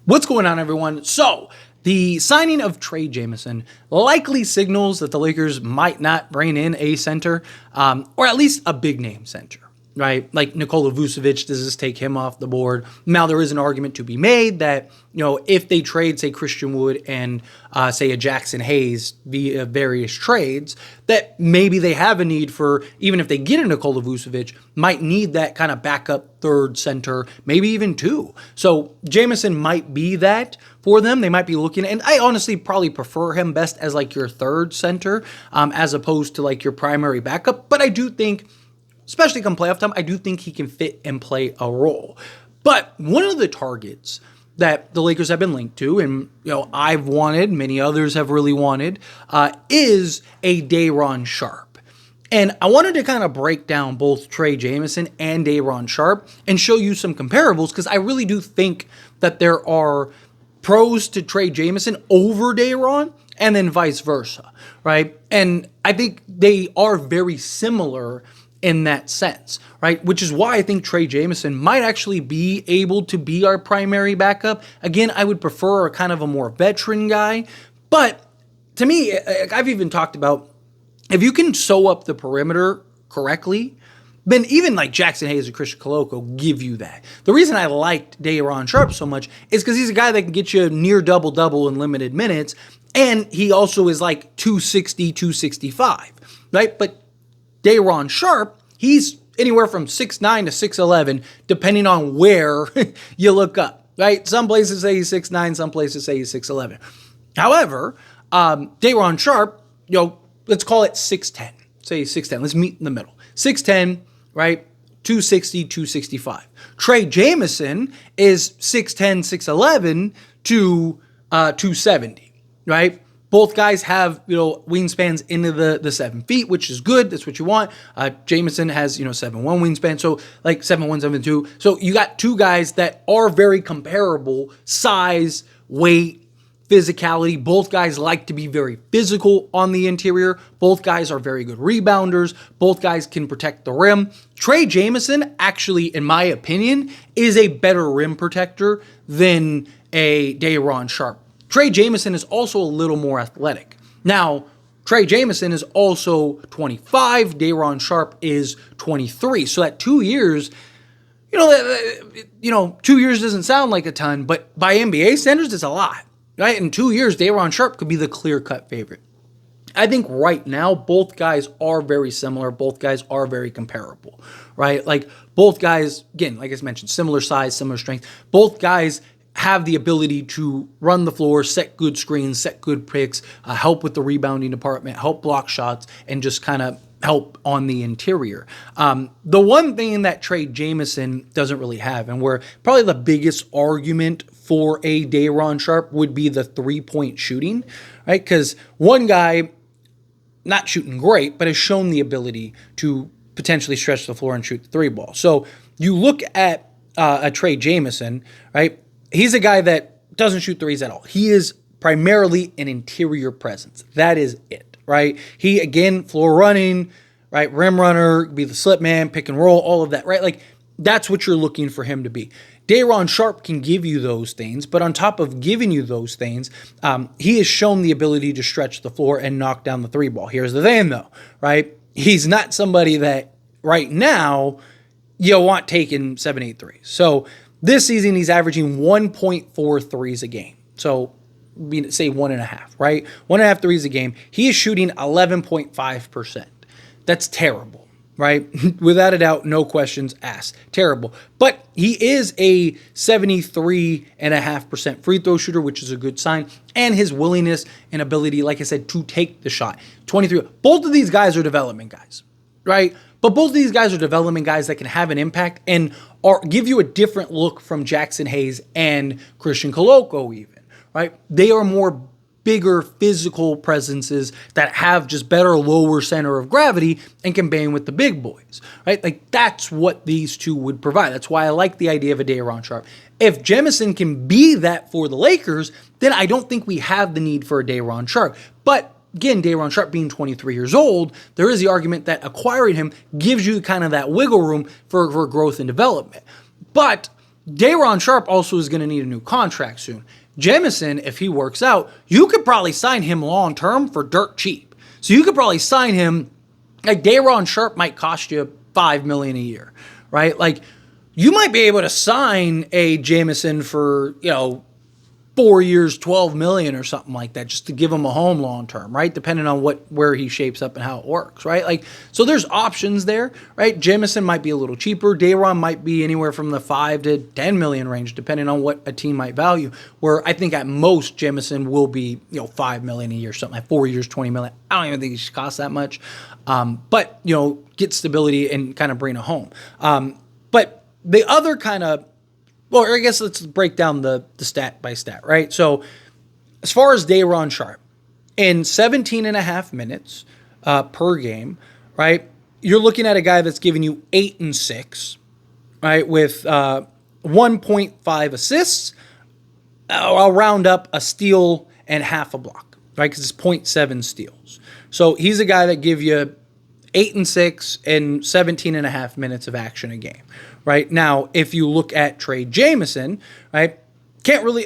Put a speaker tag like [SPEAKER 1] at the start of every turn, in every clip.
[SPEAKER 1] What's going on, everyone? So, the signing of Trey Jemison likely signals that the Lakers might not bring in a center, or at least a big name center, right? Like Nikola Vucevic, does this take him off the board? Now, there is an argument to be made that, if they trade, say, Christian Wood and, say, a Jackson Hayes via various trades, that maybe they have a need for, even if they get a Nikola Vucevic, might need that kind of backup third center, maybe even two. So Jemison might be that for them. They might be looking, and I honestly probably prefer him best as like your third center, as opposed to like your primary backup. But I do think, especially come playoff time, I do think he can fit and play a role. But one of the targets that the Lakers have been linked to, and I've wanted, many others have really wanted, is a Day'ron Sharpe. And I wanted to kind of break down both Trey Jemison and Day'ron Sharpe and show you some comparables, because I really do think that there are pros to Trey Jemison over Day'ron, and then vice versa, right? And I think they are very similar in that sense, right? Which is why I think Trey Jemison might actually be able to be our primary backup. Again, I would prefer a kind of a more veteran guy, but to me, I've even talked about, if you can sew up the perimeter correctly, then even like Jackson Hayes or Christian Koloko give you that. The reason I liked Day'ron Sharpe so much is because he's a guy that can get you near double-double in limited minutes, and he also is like 260, 265, right? But Day'ron Sharpe, he's anywhere from 6'9 to 6'11, depending on where you look up, right? Some places say he's 6'9, some places say he's 6'11. However, Day'ron Sharpe, let's call it 6'10. Say 6'10. Let's meet in the middle. 6'10, right? 260, 265. Trey Jemison is 6'10, 6'11 to 270, right? Both guys have, wingspans into the 7 feet, which is good. That's what you want. Jemison has, 7'1 wingspan. So like 7'1, 7'2. So you got two guys that are very comparable, size, weight, physicality. Both guys like to be very physical on the interior. Both guys are very good rebounders. Both guys can protect the rim. Trey Jemison, actually, in my opinion, is a better rim protector than a Day'ron Sharpe. Trey Jemison is also a little more athletic. Now, Trey Jemison is also 25. Day'ron Sharpe is 23. So that 2 years, 2 years doesn't sound like a ton, but by NBA standards, it's a lot, right? In 2 years, Day'ron Sharpe could be the clear-cut favorite. I think right now, both guys are very similar. Both guys are very comparable, right? Like both guys, again, like I mentioned, similar size, similar strength. Both guys have the ability to run the floor, set good screens, set good picks, help with the rebounding department, help block shots, and just kind of help on the interior. The one thing that Trey Jemison doesn't really have, and where probably the biggest argument for a Day'ron Sharpe would be the three-point shooting, right? Because one guy, not shooting great, but has shown the ability to potentially stretch the floor and shoot the three ball. So you look at a Trey Jemison, right? He's a guy that doesn't shoot threes at all. He is primarily an interior presence. That is it, right? He, again, floor running, right? Rim runner, be the slip man, pick and roll, all of that, right? Like, that's what you're looking for him to be. Day'ron Sharpe can give you those things, but on top of giving you those things, he has shown the ability to stretch the floor and knock down the three ball. Here's the thing, though, right? He's not somebody that right now you want taking 7-8 threes. So this season, he's averaging 1.4 threes a game. So say 1.5, right? 1.5 threes a game. He is shooting 11.5%. That's terrible, right? Without a doubt, no questions asked. Terrible. But he is a 73.5% free throw shooter, which is a good sign. And his willingness and ability, like I said, to take the shot. 23. Both of these guys are development guys, right? But both of these guys are development guys that can have an impact and give you a different look from Jackson Hayes and Christian Koloko even, right? They are more bigger physical presences that have just better lower center of gravity and can bang with the big boys, right? Like that's what these two would provide. That's why I like the idea of a Day'ron Sharpe. If Jemison can be that for the Lakers, then I don't think we have the need for a Day'ron Sharpe. But again, Day'ron Sharpe being 23 years old, there is the argument that acquiring him gives you kind of that wiggle room for growth and development. But Day'ron Sharpe also is going to need a new contract soon. Jemison, if he works out, you could probably sign him long term for dirt cheap. So you could probably sign him, like Day'ron Sharpe might cost you $5 million a year, right? Like you might be able to sign a Jemison for, 4 years, $12 million or something like that, just to give him a home long term, right? Depending on where he shapes up and how it works, right? Like, so there's options there, right? Jemison might be a little cheaper. Day'ron might be anywhere from the 5 to 10 million range, depending on what a team might value. Where I think at most Jemison will be, $5 million a year, something like 4 years, $20 million. I don't even think he should cost that much, but get stability and kind of bring it home. But the other kind of, well, I guess let's break down the stat by stat, right? So as far as Day'ron Sharpe, in 17 and a half minutes per game, right, you're looking at a guy that's giving you 8 and 6, right, with 1.5 assists. I'll round up a steal and half a block, right, because it's 0.7 steals. So he's a guy that give you 8 and 6 and 17 and a half minutes of action a game. Right now, if you look at Trey Jemison, right, can't really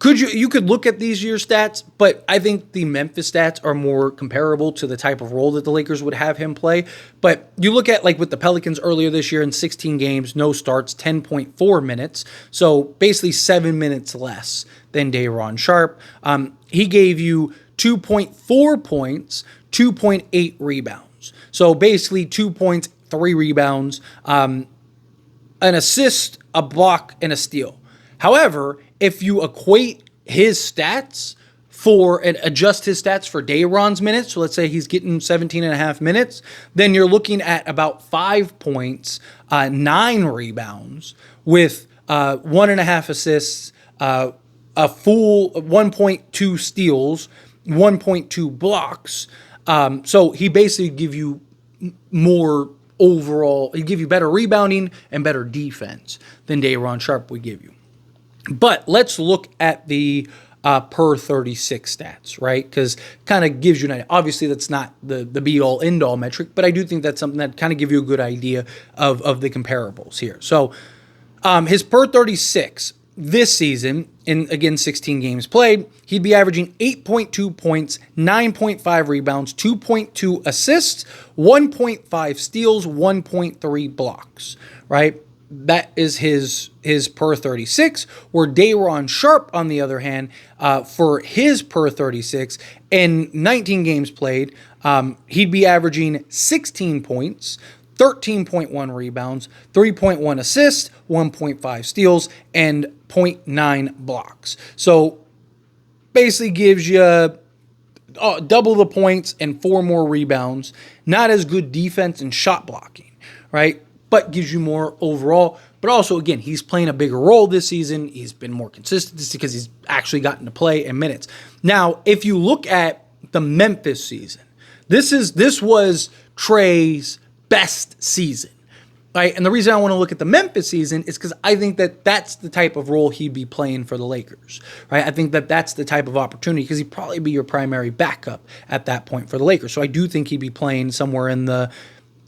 [SPEAKER 1] you could look at these year's stats, but I think the Memphis stats are more comparable to the type of role that the Lakers would have him play. But you look at with the Pelicans earlier this year in 16 games, no starts, 10.4 minutes, so basically 7 minutes less than Day'ron Sharpe. He gave you 2.4 points, 2.8 rebounds, so basically 2 points, 3 rebounds, an assist, a block, and a steal. However, if you equate his stats and adjust his stats for Day'ron's minutes, so let's say he's getting 17 and a half minutes, then you're looking at about 5 points, 9 rebounds with 1.5 assists, a full 1.2 steals, 1.2 blocks. So he basically give you more overall, he'd give you better rebounding and better defense than Day'ron Sharpe would give you. But let's look at the per 36 stats, right? Because kind of gives you an idea. Obviously, that's not the be-all, end-all metric, but I do think that's something that kind of give you a good idea of the comparables here. So his per 36 this season, in again 16 games played, he'd be averaging 8.2 points, 9.5 rebounds, 2.2 assists, 1.5 steals, 1.3 blocks, right? That is his per 36, where Day'ron Sharpe, on the other hand, for his per 36, in 19 games played, he'd be averaging 16 points, 13.1 rebounds, 3.1 assists, 1.5 steals, and 0.9 blocks. So basically gives you double the points and 4 more rebounds. Not as good defense and shot blocking, right? But gives you more overall. But also, again, he's playing a bigger role this season. He's been more consistent because he's actually gotten to play in minutes. Now, if you look at the Memphis season, this was Trey's best season, right? And the reason I want to look at the Memphis season is because I think that that's the type of role he'd be playing for the Lakers, right? I think that that's the type of opportunity because he'd probably be your primary backup at that point for the Lakers. So I do think he'd be playing somewhere in the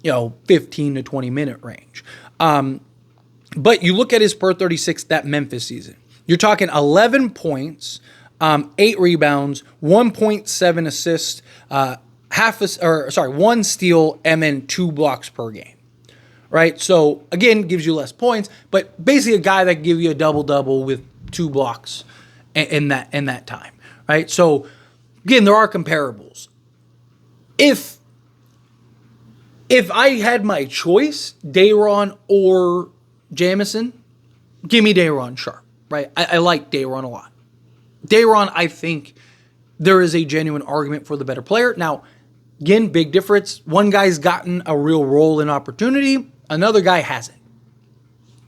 [SPEAKER 1] 15 to 20 minute range. But you look at his per 36 that Memphis season, you're talking 11 points, 8 rebounds, 1.7 assists, 1 steal, and then 2 blocks per game, right? So again, gives you less points, but basically a guy that give you a double-double with 2 blocks in that time, right? So again, there are comparables. If I had my choice, Day'ron or Jemison, give me Day'ron Sharpe, right? I like Day'ron a lot. Day'ron, I think there is a genuine argument for the better player. Now, again, big difference. One guy's gotten a real role and opportunity. Another guy hasn't.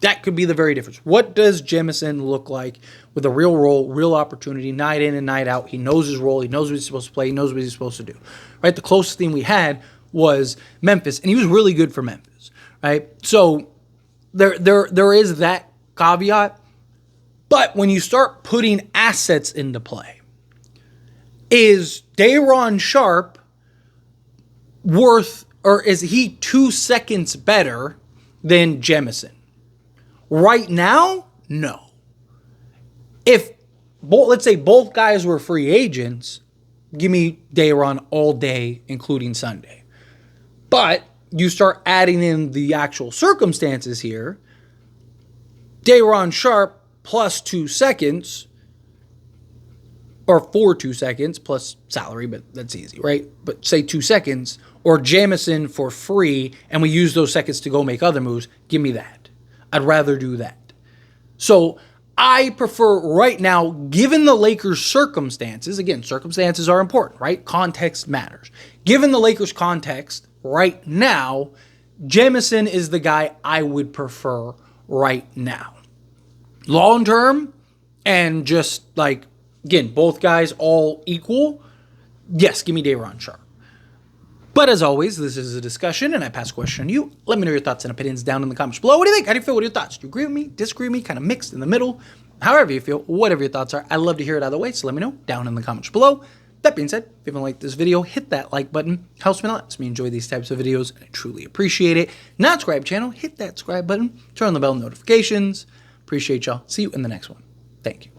[SPEAKER 1] That could be the very difference. What does Jemison look like with a real role, real opportunity, night in and night out? He knows his role. He knows what he's supposed to play. He knows what he's supposed to do, right? The closest thing we had was Memphis, and he was really good for Memphis, right? So there is that caveat. But when you start putting assets into play, is Day'ron Sharpe worth, or is he 2 seconds better than Jemison? Right now, no. If, let's say both guys were free agents, give me Day'Ron all day, including Sunday. But you start adding in the actual circumstances here. Day'Ron Sharpe plus 2 seconds, or for 2 seconds plus salary, but that's easy, right? But say 2 seconds, or Jemison for free, and we use those seconds to go make other moves. Give me that. I'd rather do that. So I prefer right now, given the Lakers' circumstances, again, circumstances are important, right? Context matters. Given the Lakers' context right now, Jemison is the guy I would prefer right now. Long term, and just like, again, both guys all equal, yes, give me Day'Ron Sharpe. But as always, this is a discussion, and I pass a question on you. Let me know your thoughts and opinions down in the comments below. What do you think? How do you feel? What are your thoughts? Do you agree with me? Disagree with me? Kind of mixed in the middle? However you feel, whatever your thoughts are, I'd love to hear it either way, so let me know down in the comments below. That being said, if you haven't liked this video, hit that like button. Helps me a lot. Lets me enjoy these types of videos, and I truly appreciate it. Not subscribe channel, hit that subscribe button. Turn on the bell notifications. Appreciate y'all. See you in the next one. Thank you.